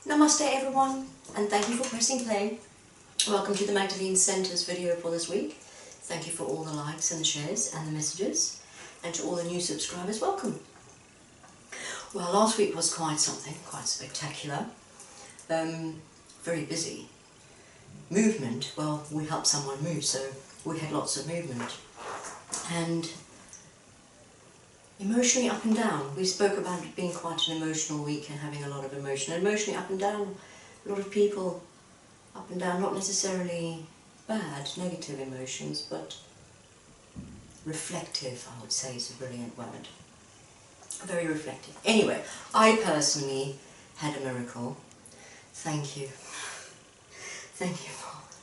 Namaste everyone, and thank you for pressing play. Welcome to the Magdalene Centre's video for this week. Thank you for all the likes and the shares and the messages, and to all the new subscribers, welcome. Well, last week was quite something, quite spectacular. Very busy. Movement, well, we helped someone move, so we had lots of movement. And emotionally up and down. We spoke about it being quite an emotional week and having a lot of emotion. Emotionally up and down, a lot of people up and down, not necessarily bad, negative emotions, but reflective, I would say, is a brilliant word. Very reflective. Anyway, I personally had a miracle. Thank you. Thank you, Father.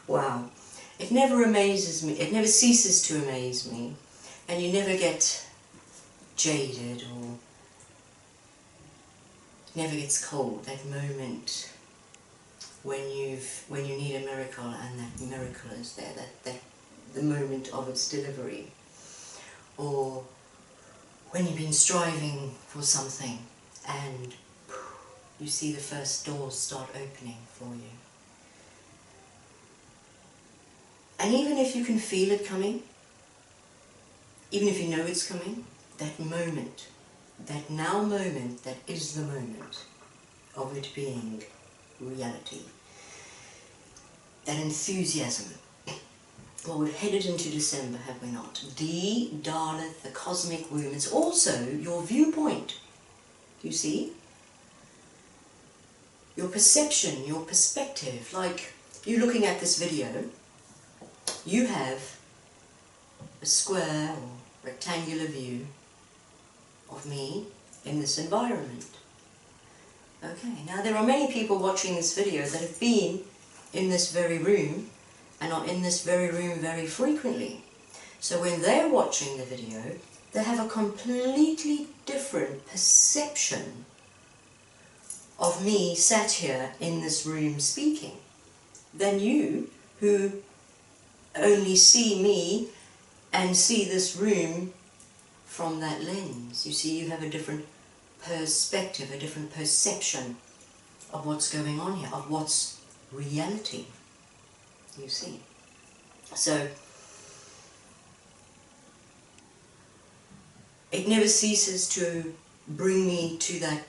Wow. It never amazes me, it never ceases to amaze me, and you never get jaded or never gets cold, that moment when you need a miracle and that miracle is there, that the moment of its delivery, or when you've been striving for something and you see the first doors start opening for you. And even if you can feel it coming, even if you know it's coming, that moment, that now moment, that is the moment of it being reality. That enthusiasm. Well, we've headed into December, have we not? D, Daleth, the cosmic womb. It's also your viewpoint, you see? Your perception, your perspective. Like, you looking at this video, you have a square or rectangular view of me in this environment. Okay, now there are many people watching this video that have been in this very room and are in this very room very frequently. So when they're watching the video, they have a completely different perception of me sat here in this room speaking than you who only see me and see this room from that lens. You see, you have a different perspective, a different perception of what's going on here, of what's reality, you see. So, it never ceases to bring me to that,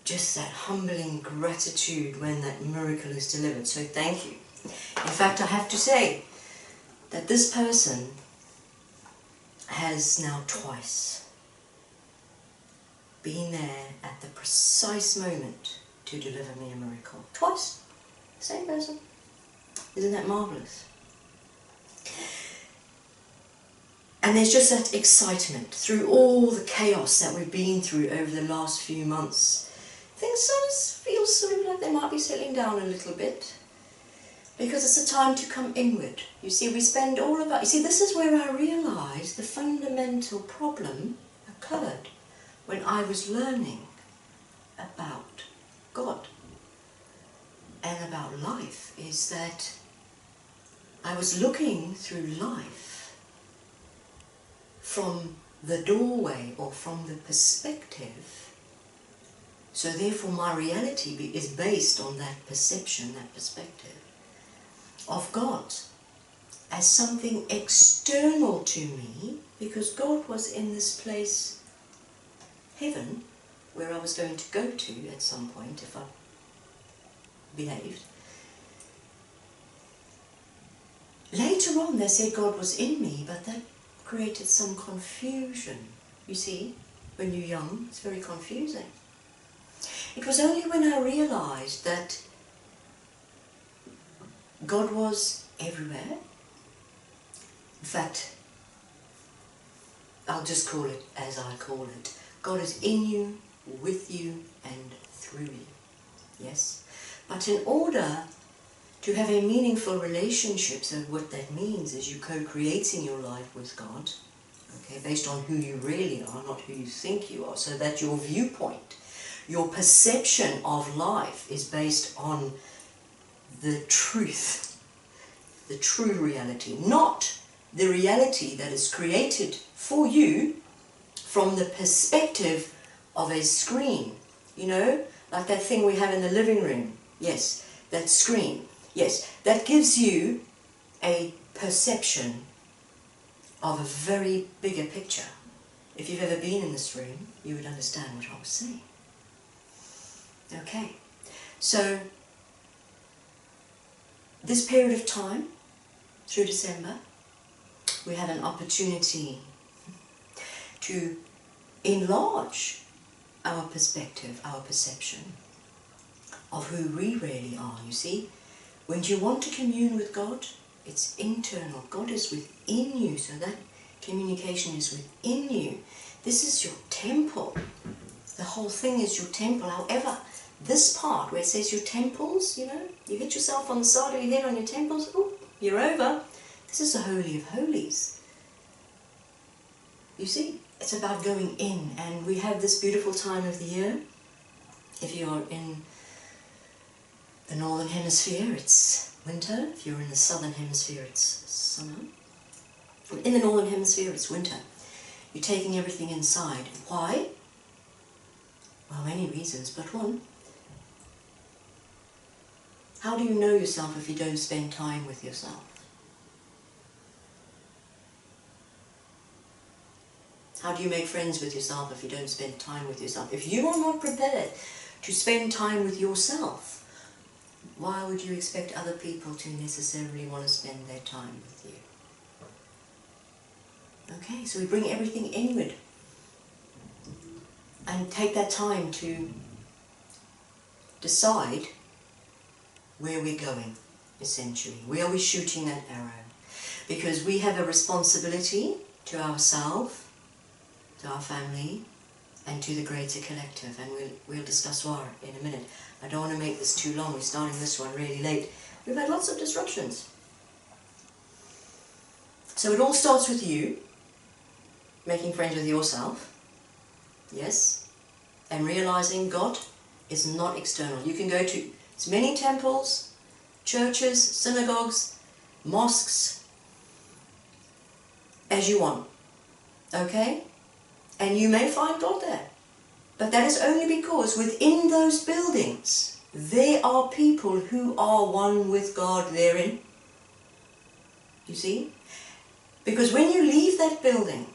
just that humbling gratitude when that miracle is delivered. So thank you. In fact, I have to say that this person has now twice been there at the precise moment to deliver me a miracle. Twice. Same person. Isn't that marvellous? And there's just that excitement through all the chaos that we've been through over the last few months. Things feel sort of like they might be settling down a little bit. Because it's a time to come inward. You see, we spend all of our... You see, this is where I realised the fundamental problem occurred when I was learning about God and about life, is that I was looking through life from the doorway or from the perspective. So therefore my reality is based on that perception, that perspective of God as something external to me, because God was in this place, heaven, where I was going to go to at some point if I behaved. Later on they said God was in me, but that created some confusion. You see, when you're young, it's very confusing. It was only when I realized that God was everywhere. In fact, I'll just call it as I call it. God is in you, with you, and through you. Yes? But in order to have a meaningful relationship, so what that means is you co-creating your life with God, okay, based on who you really are, not who you think you are, so that your viewpoint, your perception of life is based on the truth, the true reality, not the reality that is created for you from the perspective of a screen you know, like that thing we have in the living room. Yes, that screen. Yes, that gives you a perception of a very bigger picture. If you've ever been in this room, you would understand what I was saying. Okay, so this period of time, through December, we have an opportunity to enlarge our perspective, our perception of who we really are, you see. When you want to commune with God, it's internal. God is within you, so that communication is within you. This is your temple. The whole thing is your temple. However, this part where it says your temples, you know, you hit yourself on the side of your head on your temples, ooh, you're over. This is the Holy of Holies. You see, it's about going in, and we have this beautiful time of the year. If you're in the Northern Hemisphere, it's winter. If you're in the Southern Hemisphere, it's summer. In the Northern Hemisphere, it's winter. You're taking everything inside. Why? Well, many reasons, but one. How do you know yourself if you don't spend time with yourself? How do you make friends with yourself if you don't spend time with yourself? If you are not prepared to spend time with yourself, why would you expect other people to necessarily want to spend their time with you? Okay, so we bring everything inward and take that time to decide where we're going, essentially. Where are we shooting that arrow? Because we have a responsibility to ourselves, to our family, and to the greater collective, and we'll discuss why in a minute. I don't want to make this too long. We're starting this one really late. We've had lots of disruptions. So it all starts with you, making friends with yourself, yes, and realizing God is not external. You can go to as many temples, churches, synagogues, mosques as you want, okay? And you may find God there. But that is only because within those buildings there are people who are one with God therein. You see? Because when you leave that building,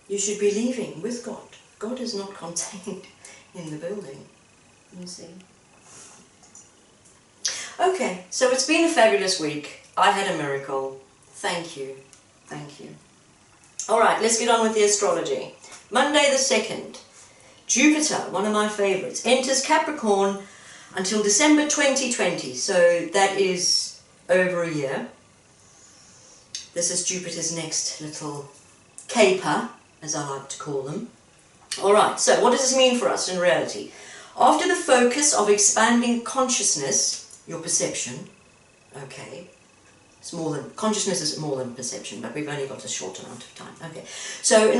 you should be leaving with God. God is not contained in the building. You see? Okay, so it's been a fabulous week. I had a miracle. Thank you. Thank you. Alright, let's get on with the astrology. Monday the 2nd, Jupiter, one of my favourites, enters Capricorn until December 2020, so that is over a year. This is Jupiter's next little caper, as I like to call them. Alright, so what does this mean for us in reality? After the focus of expanding consciousness, your perception, okay, it's more than, consciousness is more than perception, but we've only got a short amount of time. Okay, so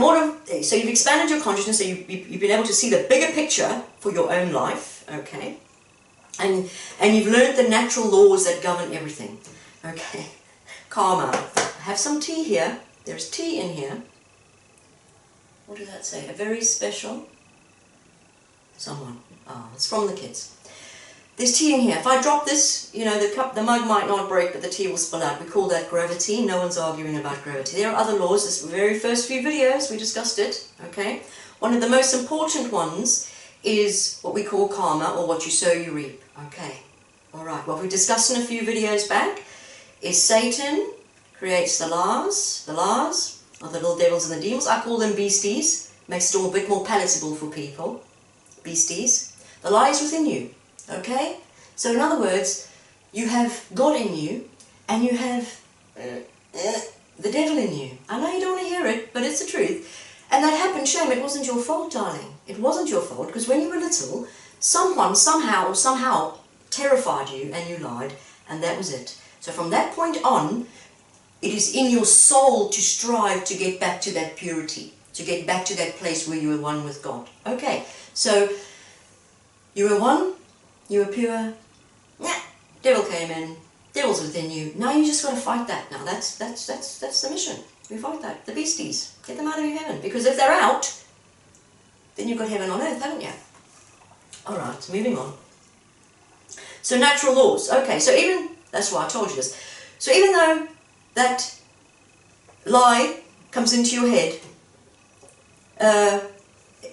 so you've expanded your consciousness, so you've been able to see the bigger picture for your own life, okay, and you've learned the natural laws that govern everything, okay. Karma. I have some tea here. There's tea in here. What does that say? A very special someone. Ah, it's from the kids. There's tea in here. If I drop this, you know, the mug might not break, but the tea will spill out. We call that gravity. No one's arguing about gravity. There are other laws. This very first few videos, we discussed it, okay? One of the most important ones is what we call karma, or what you sow, you reap, okay? Alright, what we discussed in a few videos back is Satan creates the lies are the little devils and the demons. I call them beasties. Makes it all a bit more palatable for people. Beasties. The lie is within you. Okay? So in other words, you have God in you, and you have the devil in you. I know you don't want to hear it, but it's the truth. And that happened, shame, it wasn't your fault, darling. It wasn't your fault, because when you were little, someone somehow terrified you, and you lied, and that was it. So from that point on, it is in your soul to strive to get back to that purity, to get back to that place where you were one with God. Okay, so you were one, you were pure, devil came in, devil's within you. Now you just got to fight that. Now that's the mission. We fight that. The beasties, get them out of your heaven, because if they're out, then you've got heaven on earth, haven't you? Alright, moving on. So natural laws. Okay, so even, that's why I told you this. So even though that lie comes into your head,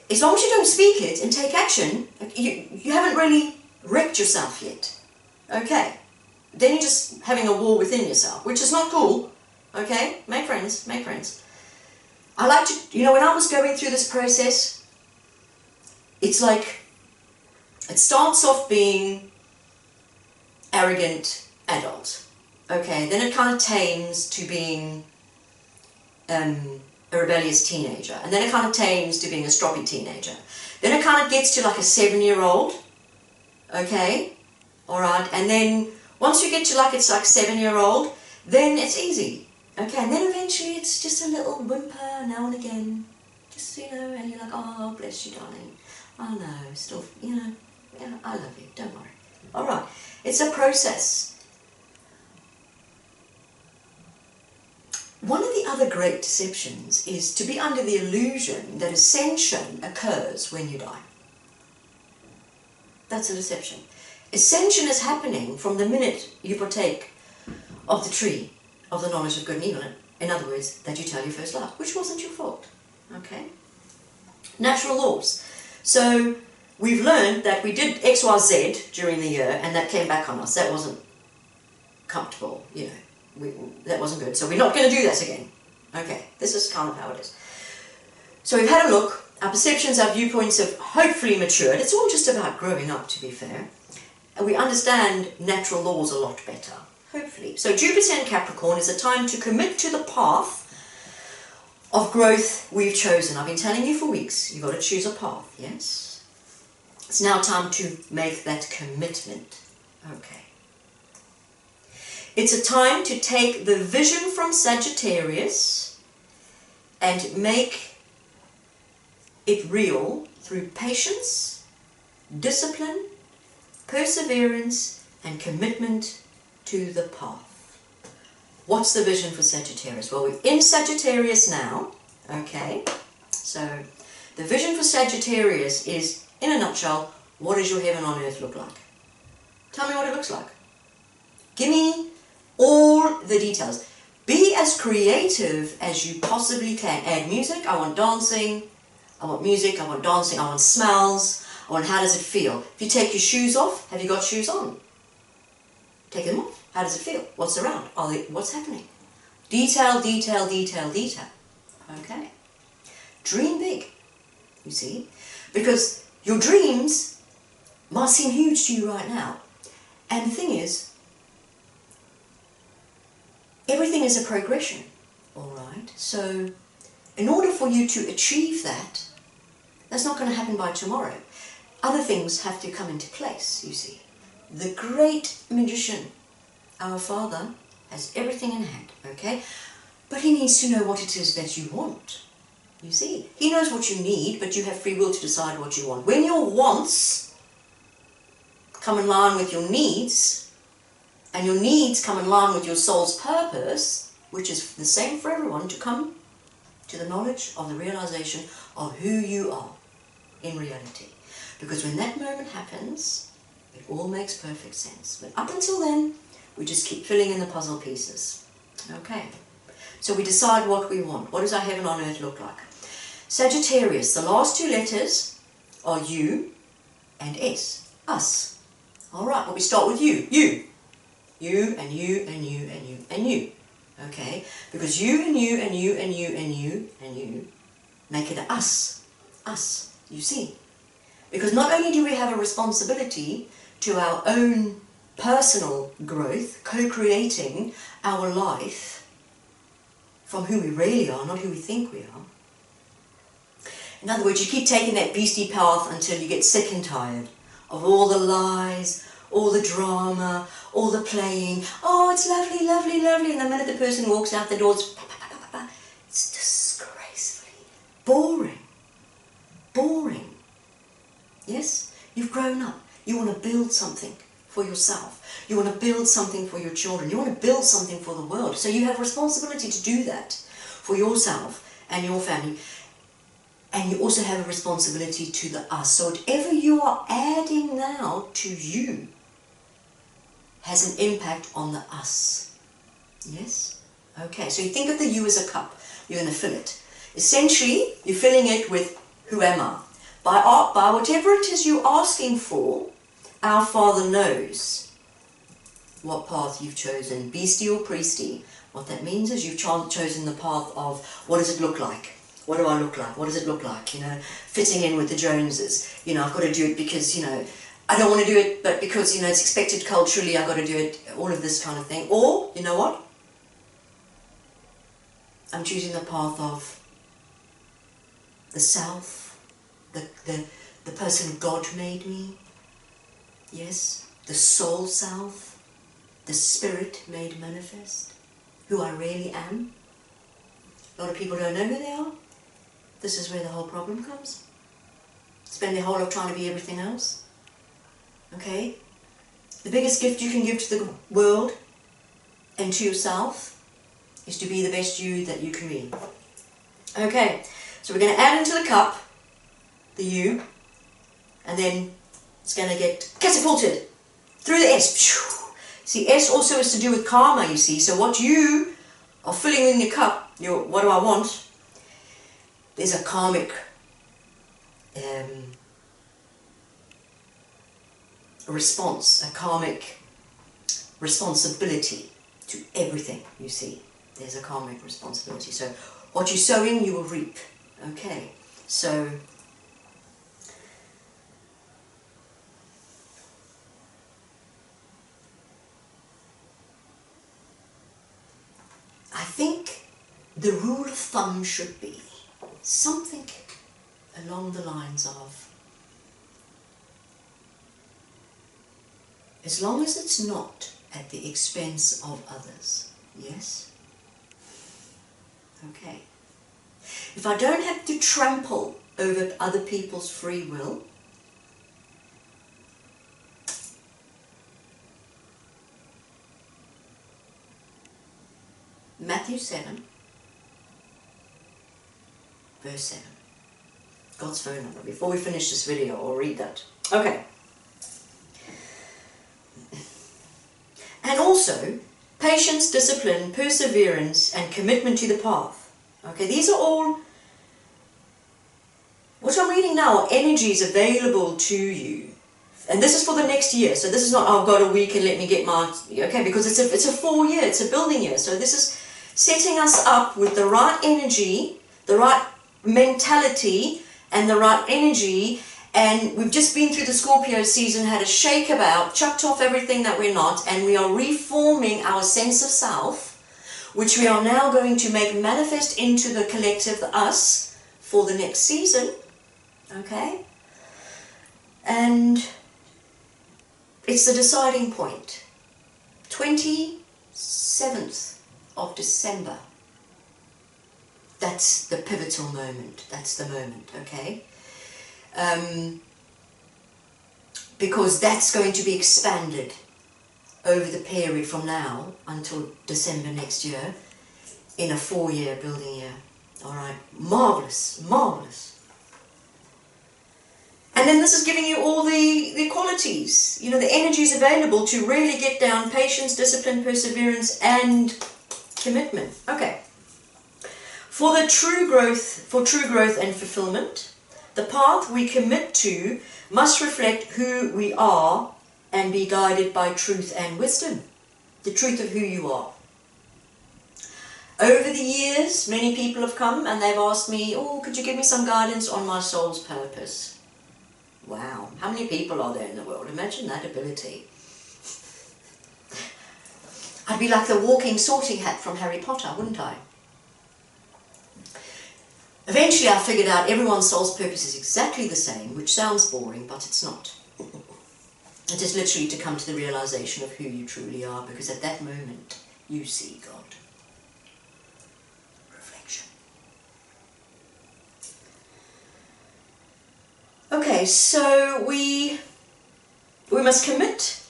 as long as you don't speak it and take action, you haven't really wrecked yourself yet. Okay? Then you're just having a war within yourself, which is not cool. Okay? Make friends, make friends. I like to, when I was going through this process, it's like, it starts off being arrogant adult. Okay? Then it kind of tames to being a rebellious teenager, and then it kind of tames to being a stroppy teenager. Then it kind of gets to like a 7-year-old, okay, alright, and then once you get to like, it's like 7-year-old, then it's easy, okay, and then eventually it's just a little whimper now and again, just, and you're like, oh, bless you, darling, oh no, still, yeah, I love you, don't worry, alright, it's a process. One of the other great deceptions is to be under the illusion that ascension occurs when you die. That's a deception. Ascension is happening from the minute you partake of the tree of the knowledge of good and evil. In other words, that you tell your first love, which wasn't your fault. Okay? Natural laws. So we've learned that we did X, Y, Z during the year, and that came back on us. That wasn't comfortable, that wasn't good. So we're not going to do that again. Okay, this is kind of how it is. So we've had a look. Our perceptions, our viewpoints have hopefully matured. It's all just about growing up, to be fair. And we understand natural laws a lot better, hopefully. So Jupiter in Capricorn is a time to commit to the path of growth we've chosen. I've been telling you for weeks, you've got to choose a path, yes? It's now time to make that commitment. Okay. It's a time to take the vision from Sagittarius and make it real through patience, discipline, perseverance, and commitment to the path. What's the vision for Sagittarius? Well, we're in Sagittarius now, okay? So the vision for Sagittarius is, in a nutshell, what does your heaven on earth look like? Tell me what it looks like. Give me all the details. Be as creative as you possibly can. Add music. I want dancing. I want music. I want dancing. I want smells. I want how does it feel. If you take your shoes off, have you got shoes on? Take them off. How does it feel? What's around? What's happening? Detail, detail, detail, detail. Okay. Dream big, you see. Because your dreams might seem huge to you right now. And the thing is, everything is a progression, all right? So in order for you to achieve that, that's not going to happen by tomorrow. Other things have to come into place, you see. The great magician, our Father, has everything in hand, okay? But he needs to know what it is that you want, you see. He knows what you need, but you have free will to decide what you want. When your wants come in line with your needs, and your needs come in line with your soul's purpose, which is the same for everyone, to come to the knowledge of the realization of who you are in reality. Because when that moment happens, it all makes perfect sense. But up until then, we just keep filling in the puzzle pieces. Okay, so we decide what we want. What does our heaven on earth look like? Sagittarius, the last two letters are U and S, us. All right, but we start with you, you. You and you and you and you and you. Okay? Because you and you and you and you and you and you make it us. Us. You see? Because not only do we have a responsibility to our own personal growth, co-creating our life from who we really are, not who we think we are. In other words, you keep taking that beastie path until you get sick and tired of all the lies, all the drama, all the playing. Oh, it's lovely, lovely, lovely. And the minute the person walks out the door, it's disgracefully boring. Boring. Yes? You've grown up. You want to build something for yourself. You want to build something for your children. You want to build something for the world. So you have a responsibility to do that for yourself and your family. And you also have a responsibility to the us. So whatever you are adding now to you has an impact on the us. Yes? Okay, so you think of the you as a cup. You're going to fill it. Essentially, you're filling it with who am I? By whatever it is you're asking for, our Father knows what path you've chosen, beastie or priestie. What that means is you've chosen the path of what does it look like? What do I look like? What does it look like? You know, fitting in with the Joneses. You know, I've got to do it because, you know, I don't want to do it, but because, you know, it's expected culturally, I've got to do it, all of this kind of thing. Or, you know what? I'm choosing the path of the self, the person God made me. Yes, the soul self, the spirit made manifest, who I really am. A lot of people don't know who they are. This is where the whole problem comes. Spend their whole life trying to be everything else. Okay? The biggest gift you can give to the world and to yourself is to be the best you that you can be. Okay, so we're going to add into the cup the you, and then it's going to get catapulted through the S. See, S also is to do with karma, you see. So what you are filling in your cup, what do I want? There's a karmic response, a karmic responsibility to everything, you see. There's a karmic responsibility. So what you sow in, you will reap. Okay, so I think the rule of thumb should be something along the lines of, as long as it's not at the expense of others, yes? Okay. If I don't have to trample over other people's free will, Matthew 7, verse 7. God's phone number. Before we finish this video, I'll read that. Okay. And also, patience, discipline, perseverance, and commitment to the path. Okay, these are all, what I'm reading now, are energies available to you. And this is for the next year. So this is not, oh, I've got a week and let me get my, okay, because it's a full year, it's a building year. So this is setting us up with the right energy, the right mentality, and the right energy. And we've just been through the Scorpio season, had a shake about, chucked off everything that we're not, and we are reforming our sense of self, which we are now going to make manifest into the collective, the us, for the next season. Okay? And it's the deciding point. 27th of December. That's the pivotal moment. That's the moment, okay? Because that's going to be expanded over the period from now until December next year in a 4-year building year. Alright, marvellous, marvellous. And then this is giving you all the qualities, you know, the energies available to really get down patience, discipline, perseverance, and commitment. Okay. For true growth and fulfillment, the path we commit to must reflect who we are and be guided by truth and wisdom. The truth of who you are. Over the years, many people have come and they've asked me, oh, could you give me some guidance on my soul's purpose? Wow, how many people are there in the world? Imagine that ability. I'd be like the walking sorting hat from Harry Potter, wouldn't I? Eventually I figured out everyone's soul's purpose is exactly the same, which sounds boring, but it's not. It is literally to come to the realization of who you truly are, because at that moment you see God. Reflection. Okay, so we must commit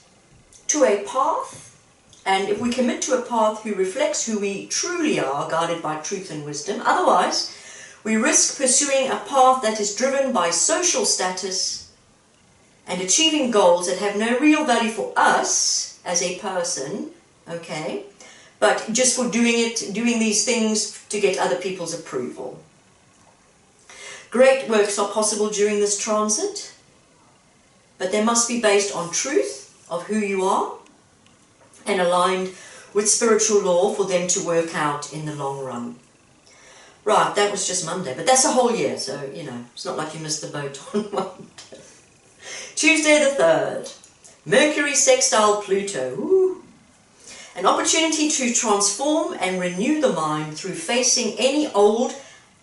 to a path, and if we commit to a path who reflects who we truly are, guided by truth and wisdom, otherwise We risk pursuing a path that is driven by social status and achieving goals that have no real value for us as a person, okay, but just for doing these things to get other people's approval. Great works are possible during this transit, but they must be based on truth of who you are and aligned with spiritual law for them to work out in the long run. Right, that was just Monday, but that's a whole year, so, you know, it's not like you missed the boat on Monday. Tuesday the 3rd, Mercury sextile Pluto. Ooh. An opportunity to transform and renew the mind through facing any old,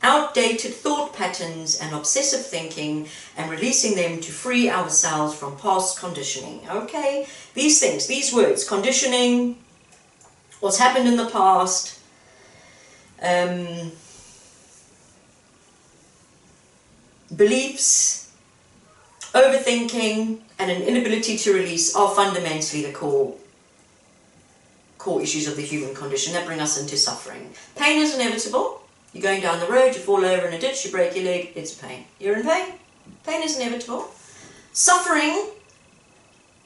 outdated thought patterns and obsessive thinking and releasing them to free ourselves from past conditioning. Okay, these things, these words, conditioning, what's happened in the past, beliefs, overthinking, and an inability to release are fundamentally the core issues of the human condition that bring us into suffering. Pain is inevitable. You're going down the road, you fall over in a ditch, you break your leg, it's pain. You're in pain. Pain is inevitable. Suffering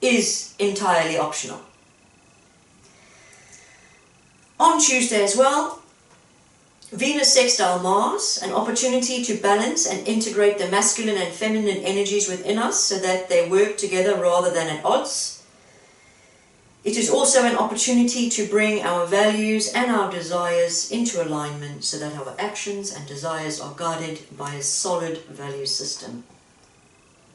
is entirely optional. On Tuesday as well, Venus sextile Mars, an opportunity to balance and integrate the masculine and feminine energies within us so that they work together rather than at odds. It is also an opportunity to bring our values and our desires into alignment so that our actions and desires are guided by a solid value system.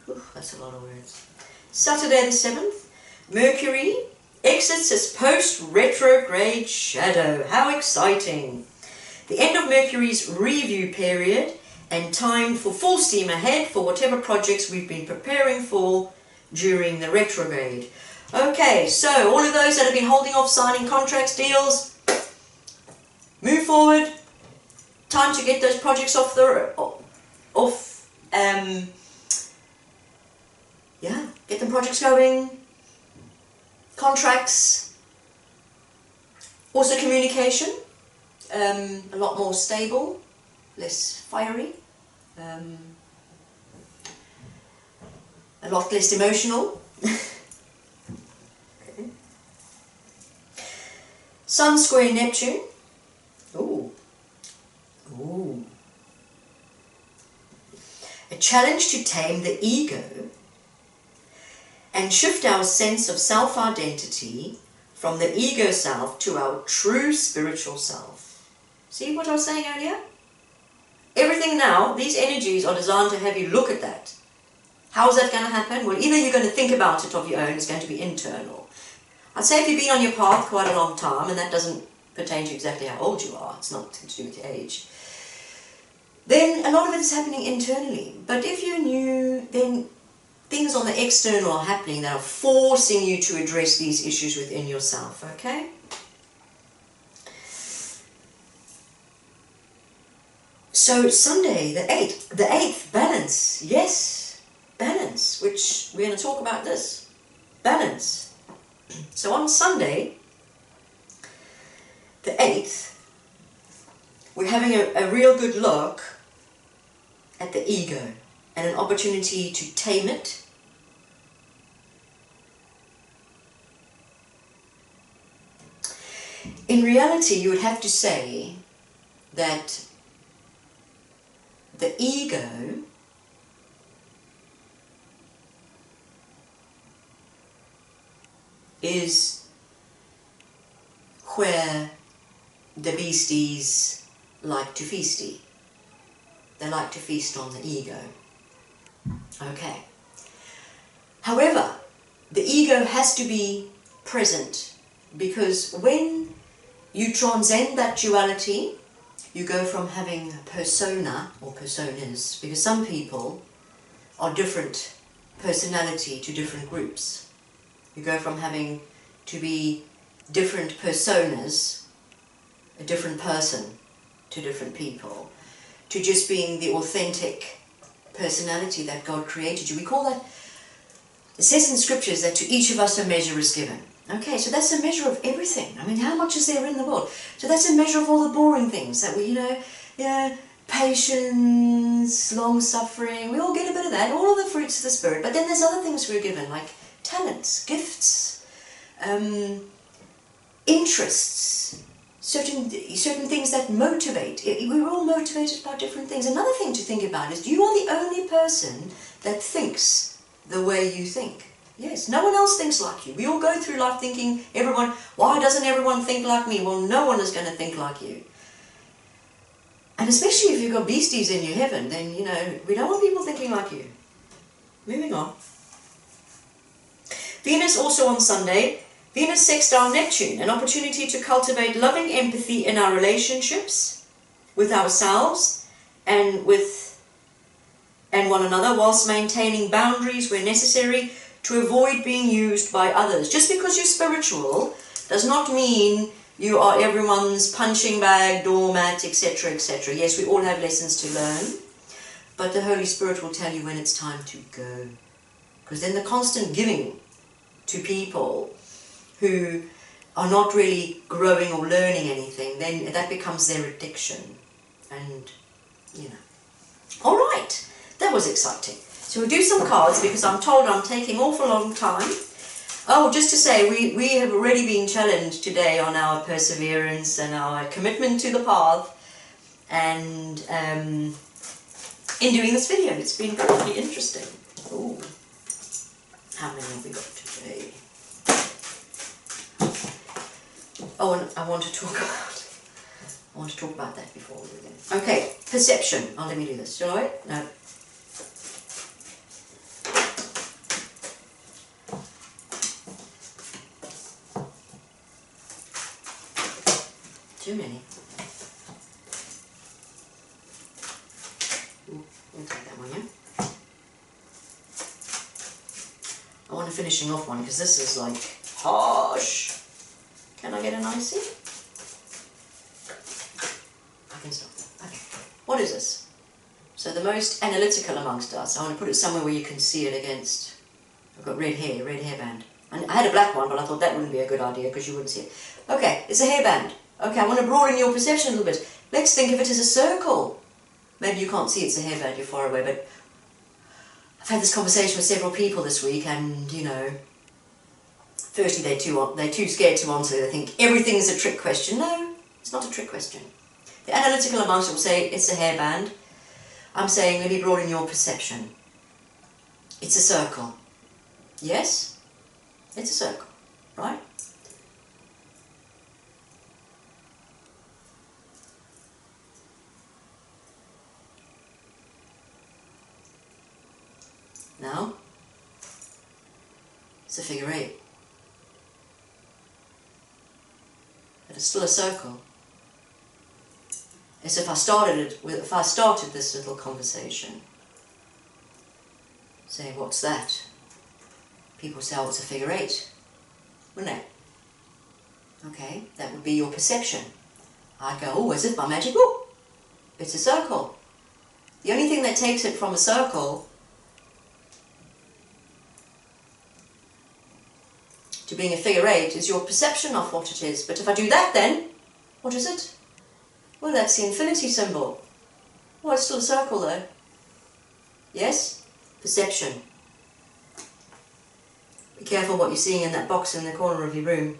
Whew, that's a lot of words. Saturday the 7th, Mercury exits its post-retrograde shadow. How exciting! The end of Mercury's review period and time for full steam ahead for whatever projects we've been preparing for during the retrograde. Okay, so all of those that have been holding off signing contracts, deals, move forward. Time to get those projects get the projects going. Contracts. Also communication. A lot more stable, less fiery, a lot less emotional. Okay. Sun square Neptune. Ooh. Ooh. A challenge to tame the ego and shift our sense of self-identity from the ego self to our true spiritual self. See what I was saying earlier? Everything now, these energies are designed to have you look at that. How is that going to happen? Well, either you're going to think about it of your own, it's going to be internal. I'd say if you've been on your path quite a long time, and that doesn't pertain to exactly how old you are, it's not to do with your age, then a lot of it is happening internally. But if you're new, then things on the external are happening that are forcing you to address these issues within yourself, okay? So Sunday, the 8th, balance, yes, balance, which we're going to talk about this, balance. So on Sunday, the 8th, we're having a real good look at the ego and an opportunity to tame it. In reality, you would have to say that the ego is where the beasties like to feasty. They like to feast on the ego. Okay. However, the ego has to be present, because when you transcend that duality, you go from having a persona or personas, because some people are different personality to different groups. You go from having to be different personas, a different person to different people, to just being the authentic personality that God created you. We call that, it says in scriptures that to each of us a measure is given. Okay, so that's a measure of everything. I mean, how much is there in the world? So that's a measure of all the boring things that we, patience, long-suffering. We all get a bit of that, all of the fruits of the Spirit. But then there's other things we're given, like talents, gifts, interests, certain things that motivate. We're all motivated by different things. Another thing to think about is you are the only person that thinks the way you think. Yes, no one else thinks like you. We all go through life thinking, why doesn't everyone think like me? Well, no one is going to think like you. And especially if you've got beasties in your heaven, then, you know, we don't want people thinking like you. Moving on. Venus also on Sunday. Venus sextile Neptune, an opportunity to cultivate loving empathy in our relationships with ourselves and one another, whilst maintaining boundaries where necessary to avoid being used by others. Just because you're spiritual does not mean you are everyone's punching bag, doormat, etc., etc. Yes, we all have lessons to learn, but the Holy Spirit will tell you when it's time to go. Because then the constant giving to people who are not really growing or learning anything, then that becomes their addiction. And, you know. All right, that was exciting. So we'll do some cards because I'm told I'm taking awful long time. Oh, just to say, we have already been challenged today on our perseverance and our commitment to the path, and in doing this video. It's been very interesting. Ooh. How many have we got today? Oh, and I want to talk about that before we begin. Okay, perception. Oh, let me do this. Shall I? No. Too many. Ooh, we'll take that one, yeah? I want a finishing off one because this is like harsh. Can I get an icy? I can stop that. Okay. What is this? So the most analytical amongst us. I want to put it somewhere where you can see it against. I've got red hairband. And I had a black one, but I thought that wouldn't be a good idea because you wouldn't see it. Okay, it's a hairband. Okay, I want to broaden your perception a little bit. Let's think of it as a circle. Maybe you can't see it's a hairband, you're far away, but I've had this conversation with several people this week, and, you know, firstly they're too scared to answer. They think everything is a trick question. No, it's not a trick question. The analytical amongst will say it's a hairband. I'm saying maybe broaden your perception. It's a circle. Yes? It's a circle, right? Now, it's a figure 8. But it's still a circle. As if I started this little conversation, saying, what's that? People say, oh, it's a figure 8. Wouldn't it? Okay, that would be your perception. I'd go, oh, as if by magic, oh, it's a circle. The only thing that takes it from a circle to being a figure 8 is your perception of what it is. But if I do that, then what is it? Well, that's the infinity symbol. Well, it's still a circle though. Yes? Perception. Be careful what you're seeing in that box in the corner of your room.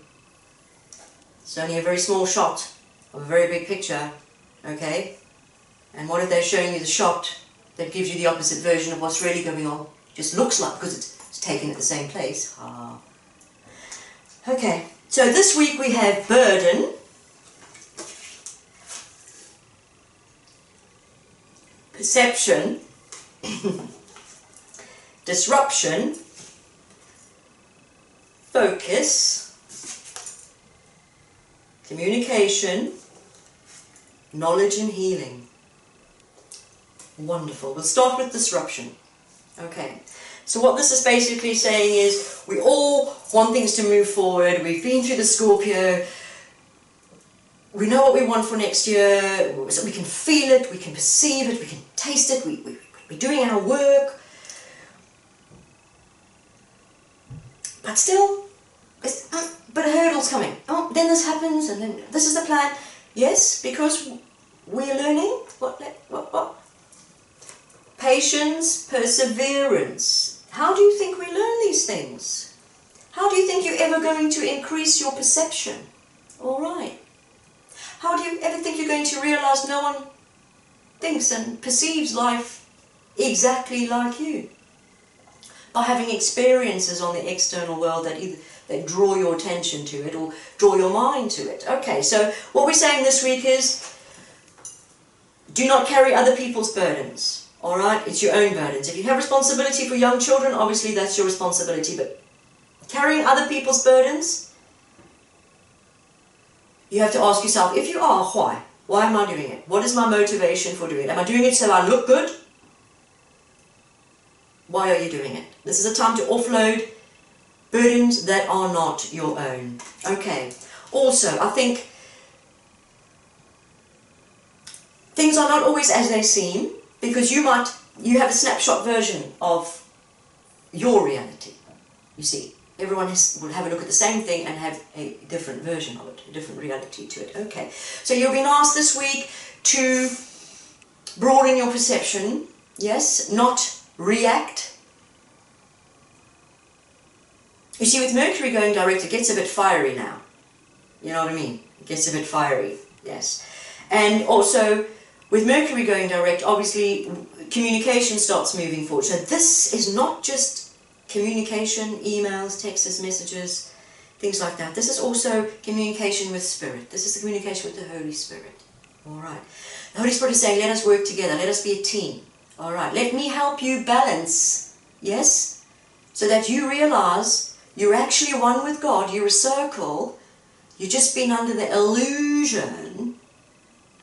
It's only a very small shot of a very big picture, okay? And what if they're showing you the shot that gives you the opposite version of what's really going on? Just looks like, because it's taken at the same place. Ah. Okay, so this week we have burden, perception, disruption, focus, communication, knowledge and healing. Wonderful. We'll start with disruption. Okay. So what this is basically saying is we all want things to move forward. We've been through the Scorpio. We know what we want for next year. So we can feel it, we can perceive it, we can taste it. We're doing our work. But still, but a hurdle's coming. Oh, then this happens, and then this is the plan. Yes, because we're learning? What? Patience, perseverance. How do you think we learn these things? How do you think you're ever going to increase your perception? All right. How do you ever think you're going to realize no one thinks and perceives life exactly like you? By having experiences on the external world that either that draw your attention to it or draw your mind to it. Okay, so what we're saying this week is, do not carry other people's burdens. All right, it's your own burdens. If you have responsibility for young children, obviously that's your responsibility. But carrying other people's burdens, you have to ask yourself, if you are, why? Why am I doing it? What is my motivation for doing it? Am I doing it so I look good? Why are you doing it? This is a time to offload burdens that are not your own. Okay. Also, I think things are not always as they seem, because you have a snapshot version of your reality. You see, everyone will have a look at the same thing and have a different version of it, a different reality to it. Okay. So you've been asked this week to broaden your perception, yes, not react. You see, with Mercury going direct, it gets a bit fiery now. You know what I mean? It gets a bit fiery, yes. And also, with Mercury going direct, obviously, communication starts moving forward. So this is not just communication, emails, texts, messages, things like that. This is also communication with Spirit. This is the communication with the Holy Spirit. All right. The Holy Spirit is saying, let us work together. Let us be a team. All right. Let me help you balance, yes, so that you realize you're actually one with God. You're a circle. You've just been under the illusion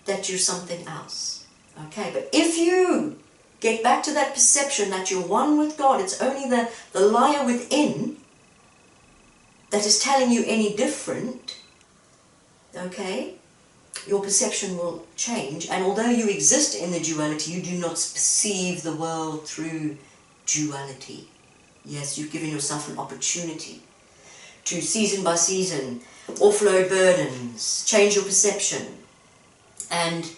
that you're something else. Okay, but if you get back to that perception that you're one with God, it's only the liar within that is telling you any different, okay, your perception will change. And although you exist in the duality, you do not perceive the world through duality. Yes, you've given yourself an opportunity to, season by season, offload burdens, change your perception, and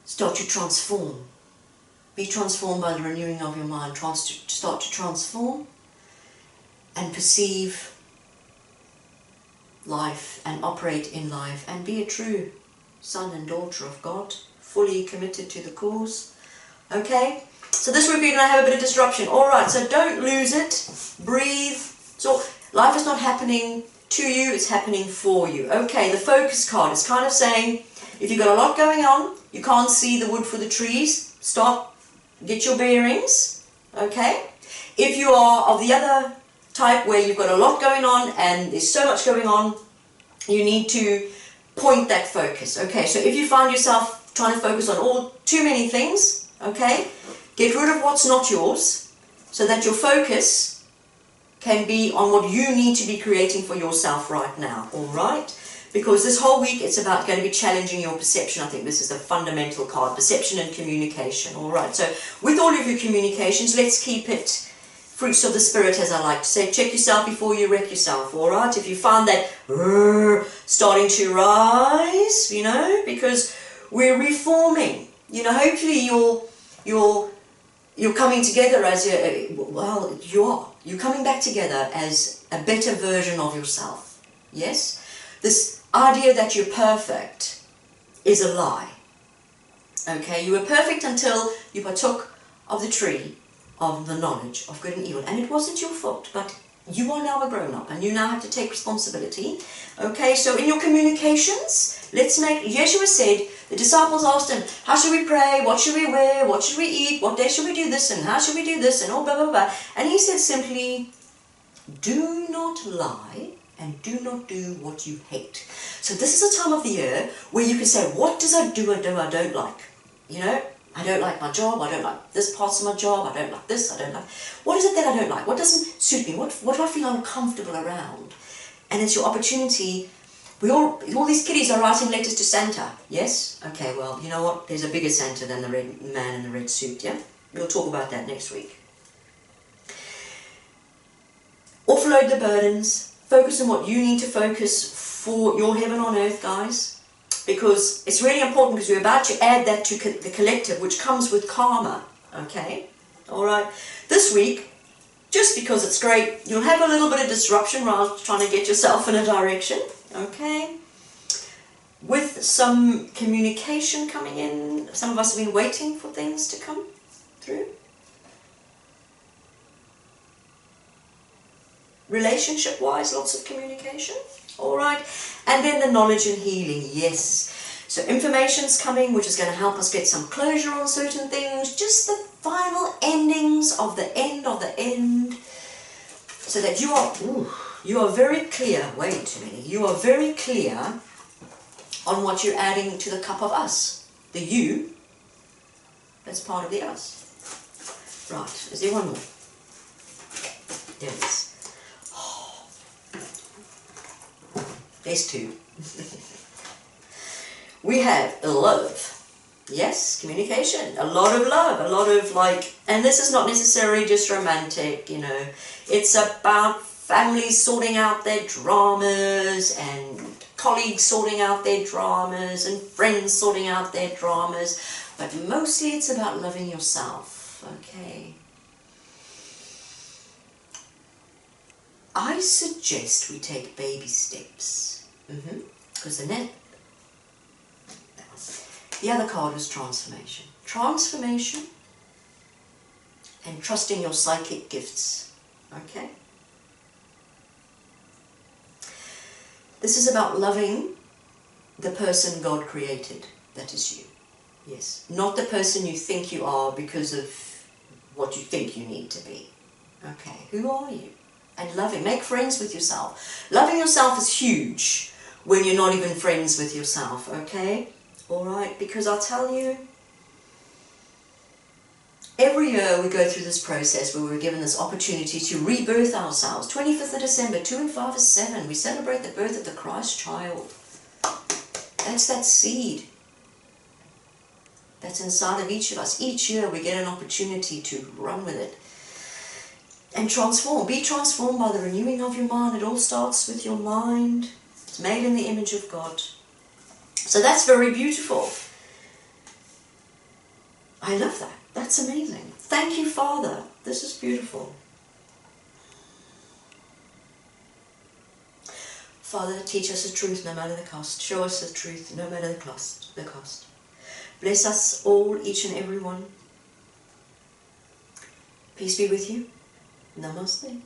start to transform. Be transformed by the renewing of your mind. Start to transform and perceive life and operate in life and be a true son and daughter of God, fully committed to the cause. Okay? So this week we're going to have a bit of disruption. Alright, so don't lose it. Breathe. So life is not happening to you, it's happening for you. Okay, the focus card is kind of saying, if you've got a lot going on, you can't see the wood for the trees, stop, get your bearings. Okay? If you are of the other type where you've got a lot going on and there's so much going on, you need to point that focus. Okay, so if you find yourself trying to focus on too many things, okay, get rid of what's not yours so that your focus can be on what you need to be creating for yourself right now, alright? Because this whole week it's about going to be challenging your perception. I think this is the fundamental card, perception and communication, alright? So with all of your communications, let's keep it fruits of the Spirit, as I like to say. Check yourself before you wreck yourself, alright? If you find that starting to rise, you know, because we're reforming, you know, hopefully you're coming together as you're coming back together as a better version of yourself. Yes? This idea that you're perfect is a lie. Okay? You were perfect until you partook of the tree of the knowledge of good and evil. And it wasn't your fault, but you are now a grown-up and you now have to take responsibility. Okay? So in your communications, Yeshua said, the disciples asked him, how should we pray? What should we wear? What should we eat? What day should we do this? And how should we do this? And all blah, blah, blah. And he said simply, do not lie and do not do what you hate. So this is a time of the year where you can say, what does I do I don't like? You know, I don't like my job. I don't like this part of my job. I don't like this. I don't like. What is it that I don't like? What doesn't suit me? What do I feel uncomfortable around? And it's your opportunity. All these kiddies are writing letters to Santa, yes? Okay, well, you know what? There's a bigger Santa than the man in the red suit, yeah? We'll talk about that next week. Offload the burdens. Focus on what you need to focus for your heaven on earth, guys. because it's really important, because we're about to add that to the collective, which comes with karma. Okay? Alright? This week, just because it's great, you'll have a little bit of disruption while trying to get yourself in a direction. Okay? With some communication coming in. Some of us have been waiting for things to come through. Relationship-wise, lots of communication. Alright? And then the knowledge and healing. Yes. So information's coming, which is going to help us get some closure on certain things. Just the final endings of the end. So that you are very clear. Wait a minute. You are very clear on what you're adding to the cup of us. The you, that's part of the us. Right. Is there one more? There it is. There's two. We have love. Yes, communication. A lot of love. A lot of like, and this is not necessarily just romantic, you know. It's about families sorting out their dramas, and colleagues sorting out their dramas, and friends sorting out their dramas. But mostly it's about loving yourself. Okay. I suggest we take baby steps. Because the other card was transformation. Transformation and trusting your psychic gifts. Okay? This is about loving the person God created. That is you. Yes. Not the person you think you are because of what you think you need to be. Okay. Who are you? And loving. Make friends with yourself. Loving yourself is huge when you're not even friends with yourself. Okay? Alright? Because I'll tell you, every year we go through this process where we're given this opportunity to rebirth ourselves. 25th of December, 2 and 5 is 7. We celebrate the birth of the Christ child. That's that seed that's inside of each of us. Each year we get an opportunity to run with it and transform. Be transformed by the renewing of your mind. It all starts with your mind. It's made in the image of God. So that's very beautiful. I love that. That's amazing. Thank you, Father. This is beautiful. Father, teach us the truth no matter the cost. Show us the truth no matter the cost. Bless us all, each and every one. Peace be with you. Namaste.